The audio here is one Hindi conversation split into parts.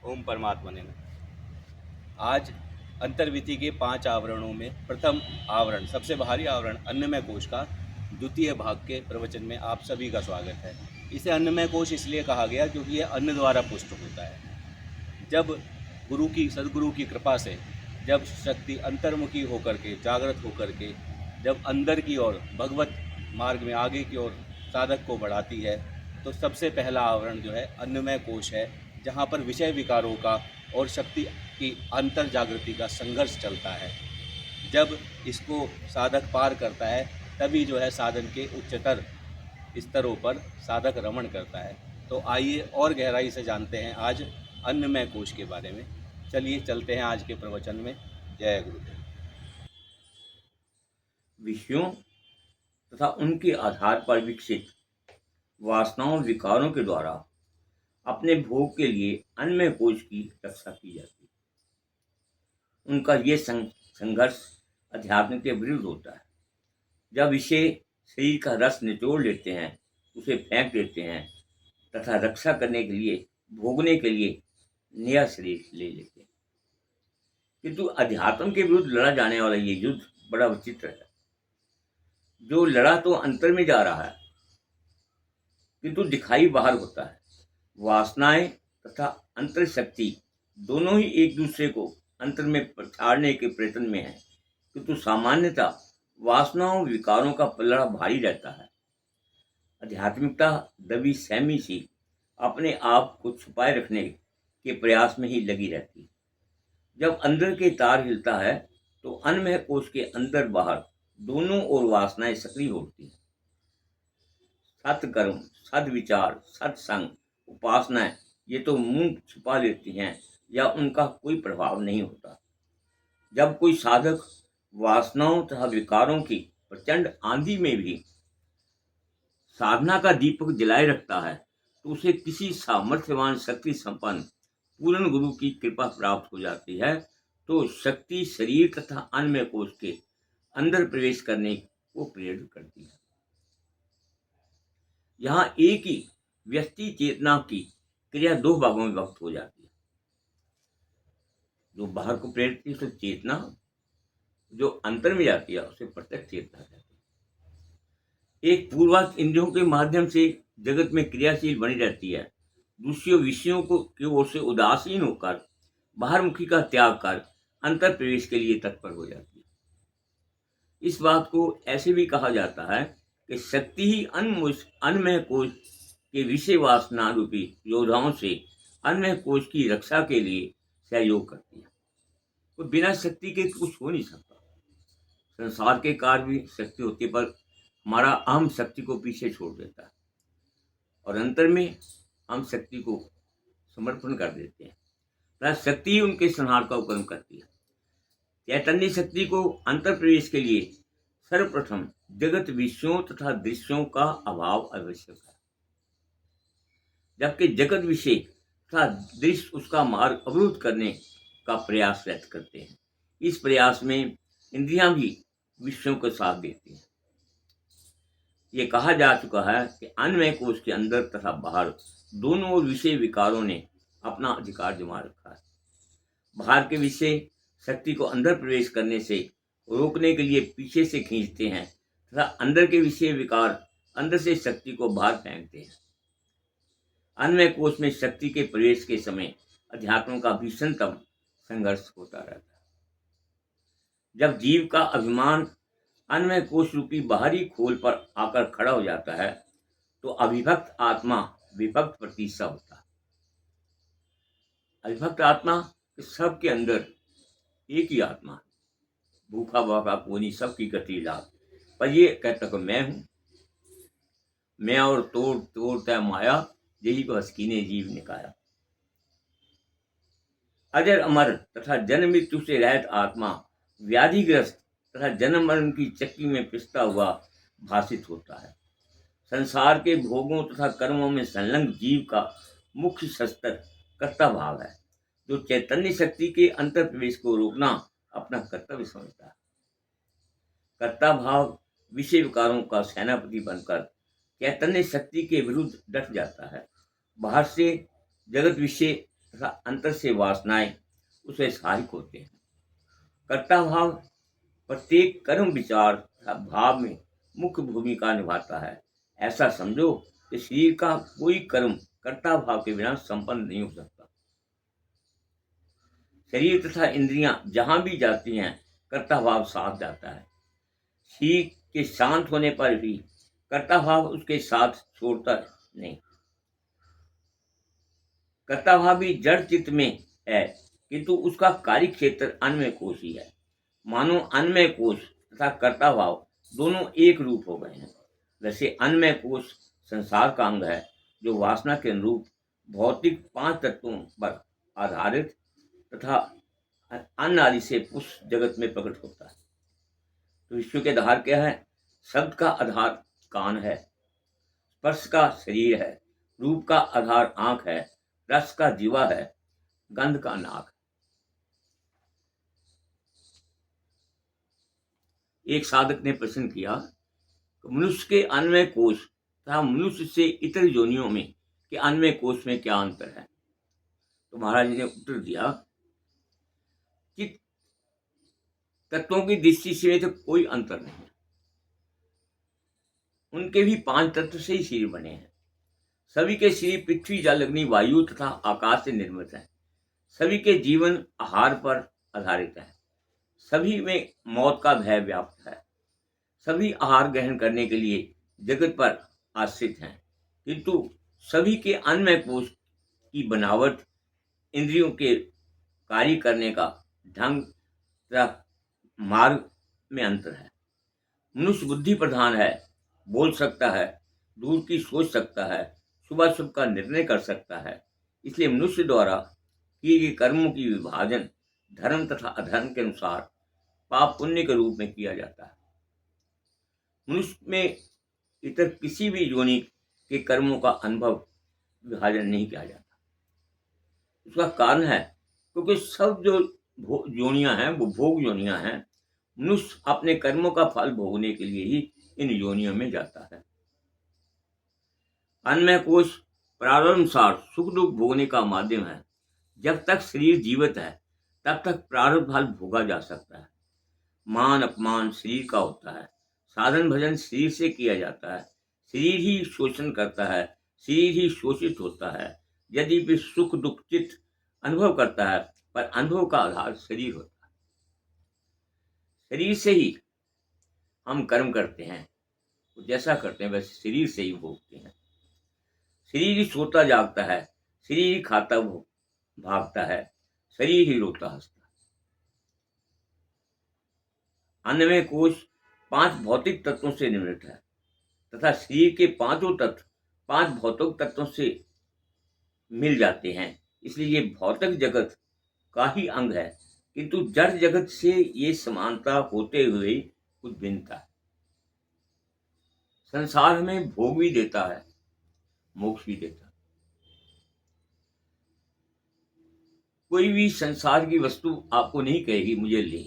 ओम परमात्मने नमः। आज अंतर्विधि के 5 आवरणों में प्रथम आवरण, सबसे भारी आवरण अन्नमय कोश का द्वितीय भाग के प्रवचन में आप सभी का स्वागत है। इसे अन्नमय कोश इसलिए कहा गया क्योंकि यह अन्न द्वारा पुष्ट होता है। जब सदगुरु की कृपा से जब शक्ति अंतर्मुखी होकर के, जागृत होकर के जब अंदर की ओर भगवत मार्ग में आगे की ओर साधक को बढ़ाती है, तो सबसे पहला आवरण जो है अन्नमय कोश है, जहाँ पर विषय विकारों का और शक्ति की अंतर जागृति का संघर्ष चलता है। जब इसको साधक पार करता है, तभी जो है साधन के उच्चतर स्तरों पर साधक रमण करता है। तो आइए और गहराई से जानते हैं आज अन्नमय कोश के बारे में। चलिए चलते हैं आज के प्रवचन में। जय गुरुदेव। विषयों तथा उनके आधार पर विकसित वासनाओं विकारों के द्वारा अपने भोग के लिए अन्नमय कोश की रक्षा की जाती है। उनका ये संघर्ष अध्यात्म के विरुद्ध होता है। जब विषय शरीर का रस निचोड़ लेते हैं, उसे फेंक देते हैं तथा रक्षा करने के लिए, भोगने के लिए नया शरीर ले लेते हैं। किंतु अध्यात्म के विरुद्ध लड़ा जाने वाला ये युद्ध बड़ा विचित्र है। जो लड़ा तो अंतर में जा रहा है, किंतु दिखाई बाहर होता है। वासनाएं तथा अंतर शक्ति दोनों ही एक दूसरे को अंतर में पछाड़ने के प्रयत्न में है, किंतु सामान्यतः वासनाओं विकारों का पल्ला भारी रहता है। आध्यात्मिकता दबी सहमी सी अपने आप को छुपाए रखने के प्रयास में ही लगी रहती है। जब अंदर के तार हिलता है, तो अन्नमय कोश के अंदर बाहर दोनों ओर वासनाएं सक्रिय होती हैं। सत्कर्म, सद्विचार, सत्संग, उपासनाएं ये तो मुंह छुपा लेती हैं या उनका कोई प्रभाव नहीं होता। जब कोई साधक वासनाओं तथा विकारों की प्रचंड आंधी में भी साधना का दीपक जलाए रखता है, तो उसे किसी सामर्थ्यवान शक्ति संपन्न पूर्ण गुरु की कृपा प्राप्त हो जाती है। तो शक्ति शरीर तथा अन्नमय कोश के अंदर प्रवेश करने को प्रेरित करती है। यहाँ एक ही व्यक्ति चेतना की क्रिया दो भागों में विभक्त हो जाती है। जो बाहर को प्रेरित की उसे चेतना, जो अंतर में जाती है उसे प्रत्यक्ष चेतना कहते हैं। एक पूर्वार्थ इंद्रियों के माध्यम से जगत में क्रियाशील बनी रहती है, दूसरी विषयों को की ओर से उदासीन होकर बाहरमुखी का त्याग कर अंतर प्रवेश के लिए तत्पर हो जाती है। इस बात को ऐसे भी कहा जाता है कि शक्ति ही अन्नमय कोश के विषय वासना रूपी योद्धाओं से अन्नमय कोश की रक्षा के लिए सहयोग करती है। तो बिना शक्ति के कुछ हो नहीं सकता। संसार के कार्य भी शक्ति होती है, पर हमारा अहम शक्ति को पीछे छोड़ देता है और अंतर में हम शक्ति को समर्पण कर देते हैं। प्लस शक्ति ही उनके संहार का उपक्रम करती है। चैतन्य शक्ति को अंतर प्रवेश के लिए सर्वप्रथम जगत विषयों तथा दृश्यों का अभाव आवश्यक है, जबकि जगत विषय तथा दृश्य उसका मार्ग अवरुद्ध करने का प्रयास व्यक्त करते हैं। इस प्रयास में इंद्रियां भी विषयों का साथ देती हैं। ये कहा जा चुका है कि अन्नमय कोश के अंदर तथा बाहर दोनों ओर विषय विकारों ने अपना अधिकार जमा रखा है। बाहर के विषय शक्ति को अंदर प्रवेश करने से रोकने के लिए पीछे से खींचते हैं तथा अंदर के विषय विकार अंदर से शक्ति को बाहर फेंकते हैं। अन्नमय कोश में शक्ति के प्रवेश के समय अध्यात्म का भीषणतम संघर्ष होता रहता है। जब जीव का अभिमान अन्नमय कोश रूपी बाहरी खोल पर आकर खड़ा हो जाता है, तो अविभक्त आत्मा विभक्त प्रतीक्षा होता है। अविभक्त आत्मा के सबके अंदर एक ही आत्मा है, भूखा भाखा कोनी सबकी गति लाभ। पर ये कहता कि मैं हूं, मैं और तोड़ तोड़ता माया, यही को हस्कीने जीव निकाया। अजर अमर तथा जन्म मृत्यु से रहित आत्मा व्याधिग्रस्त तथा जन्म मरण की चक्की में पिसता हुआ भाषित होता है। संसार के भोगों तथा कर्मों में संलग्न जीव का मुख्य शस्त्र कर्ता भाव है, जो चैतन्य शक्ति के अंतर प्रवेश को रोकना अपना कर्तव्य समझता है। कर्ता भाव विषय विकारों का सेनापति बनकर चैतन्य शक्ति के विरुद्ध डट जाता है। बाहर से जगत विषय तथा अंतर से वासनाएं उसे सहायक होते हैं। कर्ता भाव प्रत्येक कर्म विचार तथा भाव में मुख्य भूमिका निभाता है। ऐसा समझो कि शरीर का कोई कर्म कर्ता भाव के बिना संपन्न नहीं हो सकता। शरीर तथा इंद्रियां जहां भी जाती हैं, कर्ता भाव साथ जाता है। शरीर के शांत होने पर भी कर्ता भाव उसके साथ छोड़ता नहीं। कर्ता भाव भी जड़ चित्त में है, किंतु उसका कार्य क्षेत्र अन्वय कोश ही है। मानो अन्वय कोश तथा कर्ता भाव दोनों एक रूप हो गए हैं। वैसे अन्वय कोश संसार का अंग है, जो वासना के अनुरूप भौतिक 5 तत्वों पर आधारित तथा अन्न आदि से उस जगत में प्रकट होता है। तो विश्व के आधार क्या है? शब्द का आधार कान है, स्पर्श का शरीर है, रूप का आधार आंख है, रस का जीवा है, गंध का नाक है। एक साधक ने प्रश्न किया कि मनुष्य के अन्वय कोश तथा मनुष्य से इतर योनियों में के अन्वय कोश में क्या अंतर है? तो महाराज जी ने उत्तर दिया कि तत्वों की दृष्टि से तो कोई अंतर नहीं है। उनके भी 5 तत्व से ही शरीर बने हैं। सभी के शरीर पृथ्वी, जल, अग्नि, वायु तथा आकाश से निर्मित हैं। सभी के जीवन आहार पर आधारित है। सभी में मौत का भय व्याप्त है। सभी आहार ग्रहण करने के लिए जगत पर आश्रित हैं, किंतु सभी के अन्वय कोश की बनावट, इंद्रियों के कार्य करने का ढंग तथा मार्ग में अंतर है। मनुष्य बुद्धि प्रधान है, बोल सकता है, दूर की सोच सकता है, शुभ अशुभ का निर्णय कर सकता है। इसलिए मनुष्य द्वारा किए गए कर्मों की विभाजन धर्म तथा अधर्म के अनुसार पाप पुण्य के रूप में किया जाता है। मनुष्य में इतर किसी भी योनि के कर्मों का अनुभव विभाजन नहीं किया जाता। उसका कारण है क्योंकि सब जो योनियां हैं वो भोग योनियां हैं। मनुष्य अपने कर्मों का फल भोगने के लिए ही इन योनियों में जाता है। अन्वय कोश प्रारंभानुसार सुख दुख भोगने का माध्यम है। जब तक शरीर जीवित है तब तक प्रारब्ध फल भोगा जा सकता है। मान अपमान शरीर का होता है। साधन भजन शरीर से किया जाता है। शरीर ही शोषण करता है, शरीर ही शोषित होता है। यदि भी सुख दुख चित्त अनुभव करता है, पर अनुभव का आधार शरीर होता है। शरीर से ही हम कर्म करते हैं, तो जैसा करते हैं वैसे शरीर से ही भोगते हैं। शरीर ही सोता जागता है, शरीर ही खाता भागता है, शरीर ही रोता हंसता है। अन्नमय कोश 5 भौतिक तत्वों से निर्मित है तथा शरीर के 5 तत्व 5 भौतिक तत्वों से मिल जाते हैं। इसलिए ये भौतिक जगत का ही अंग है, किंतु जड़ जगत से ये समानता होते हुए कुछ भिन्नता है। संसार हमें भोग भी देता है, मोक्ष भी देता है। कोई भी संसार की वस्तु आपको नहीं कहेगी मुझे ले।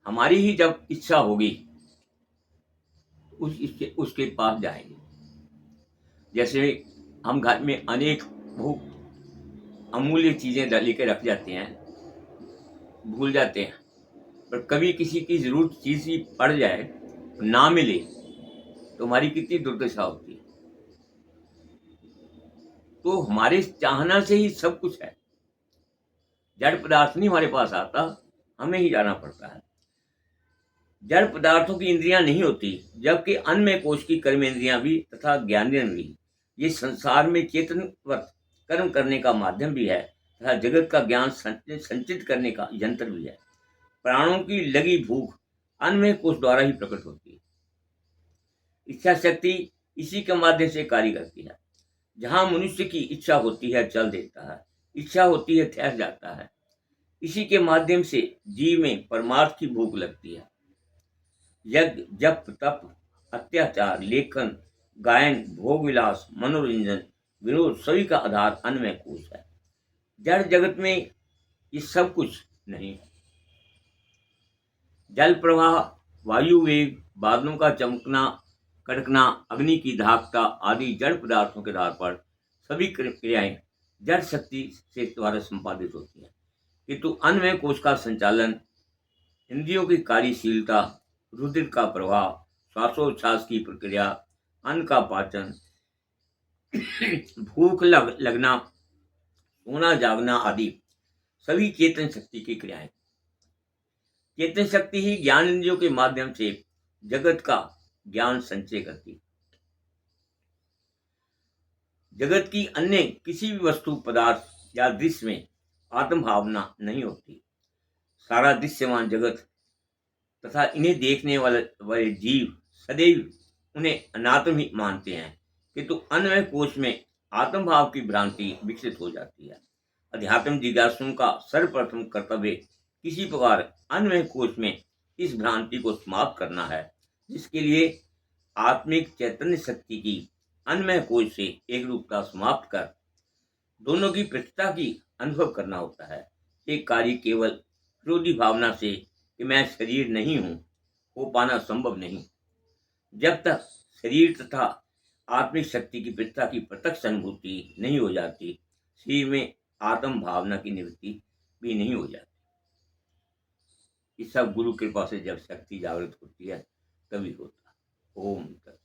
हमारी ही जब इच्छा होगी उसके पास जाएंगे। जैसे हम घर में अनेक बहुत अमूल्य चीजें लेके रख जाते हैं, भूल जाते हैं, पर कभी किसी की जरूरत चीज ही पड़ जाए, ना मिले, तो हमारी कितनी दुर्दशा होती है। तो हमारे चाहना से ही सब कुछ है। जड़ पदार्थ नहीं हमारे पास आता, हमें ही जाना पड़ता है। जड़ पदार्थों की इंद्रियां नहीं होती, जबकि अन्नमय कोश की कर्मेंद्रियां भी तथा ज्ञानेंद्रियां भी ये संसार में चेतनवत कर्म करने का माध्यम भी है तथा जगत का ज्ञान संचित करने का यंत्र भी है। प्राणों की लगी भूख अन्नमय कोश द्वारा ही प्रकट होती है। इच्छा शक्ति इसी के माध्यम से कार्य करती है। जहां मनुष्य की इच्छा होती है चल देता है, इच्छा होती है ठहर जाता है। इसी के माध्यम से जीव में परमार्थ की भूख लगती है। यज्ञ जप तप अत्याचार लेखन गायन भोग विलास मनोरंजन विनोद सभी का आधार अन्नमय कोश है। जड़ जगत में ये सब कुछ नहीं है। जल प्रवाह, वायु वेग, बादलों का चमकना कड़कना, अग्नि की धाकता आदि जड़ पदार्थों के आधार पर सभी क्रियाएं जड़ शक्ति से द्वारा संपादित होती हैं, किंतु अन्नमय कोश का संचालन इंद्रियों की कार्यशीलता, रुधिर का प्रवाह, श्वासोच्छ्वास की प्रक्रिया, अन्न का पाचन, भूख लगना, सोना जागना आदि सभी चेतन शक्ति की क्रियाएं। चेतन शक्ति ही ज्ञान इंद्रियों के माध्यम से जगत का ज्ञान संचय करती। जगत की अन्य किसी भी वस्तु, पदार्थ या दृश्य में आत्म भावना नहीं होती। सारा दृश्यमान जगत तथा इन्हें देखने वाले जीव सदैव उन्हें अनात्म ही मानते हैं, किंतु अन्वय कोश में आत्म भाव की भ्रांति विकसित हो जाती है। अध्यात्म जिज्ञासुओं का सर्वप्रथम कर्तव्य किसी प्रकार अन्वय कोश में इस भ्रांति को समाप्त करना है, जिसके लिए आत्मिक चैतन्य शक्ति की अन्वय कोश से एक रूपता समाप्त कर दोनों की पृथकता की अनुभव करना होता है। एक कार्य केवल विरोधी भावना से कि मैं शरीर नहीं हूं हो पाना संभव नहीं। जब तक शरीर तथा आत्मिक शक्ति की पृथकता की प्रत्यक्ष अनुभूति नहीं हो जाती, शरीर में आत्म भावना की निवृत्ति भी नहीं हो जाती। ये सब गुरु कृपा से जब शक्ति जागृत होती है तभी होता है। ओम तत्सत।